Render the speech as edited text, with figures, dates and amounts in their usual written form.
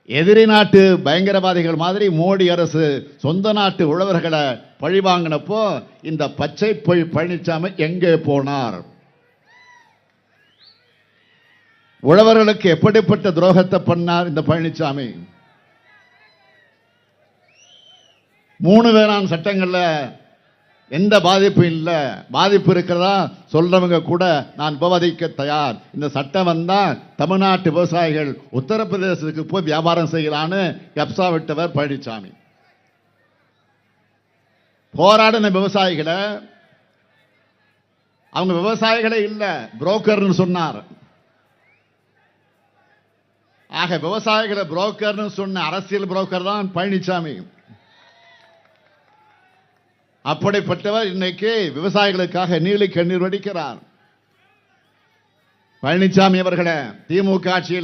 எதிரி நாட்டு பயங்கரவாதிகள் மாதிரி மோடி அரசு சொந்த நாட்டு உழவர்களை பழிவாங்கினப்போ இந்த பச்சை பொய் பழனிசாமி எங்கே போனார்? உழவர்களுக்கு எப்படிப்பட்ட துரோகத்தை பண்ணார் இந்த பழனிசாமி? 3 வேளாண் சட்டங்கள்ல எந்த பாதிப்பும் இல்லை, பாதிப்பு இருக்கிறதா சொல்றவங்க கூட நான் விவாதிக்க தயார். இந்த சட்டம் வந்தா தமிழ்நாட்டு விவசாயிகள் உத்தரப்பிரதேசத்துக்கு போய் வியாபாரம் செய்யலான்னு கப்சா விட்டவர் பழனிசாமி. போராடின விவசாயிகளை அவங்க விவசாயிகளே இல்ல புரோக்கர்னு சொன்னார். ஆக விவசாயிகளை புரோக்கர்னு சொன்ன அரசியல் புரோக்கர் தான் பழனிசாமி. அப்படிப்பட்டவர் இன்னைக்கு விவசாயிகளுக்காக நீலி கண்ணீர் வடிக்கிறார். பழனிசாமி அவர்களே, திமுக ஆட்சியில்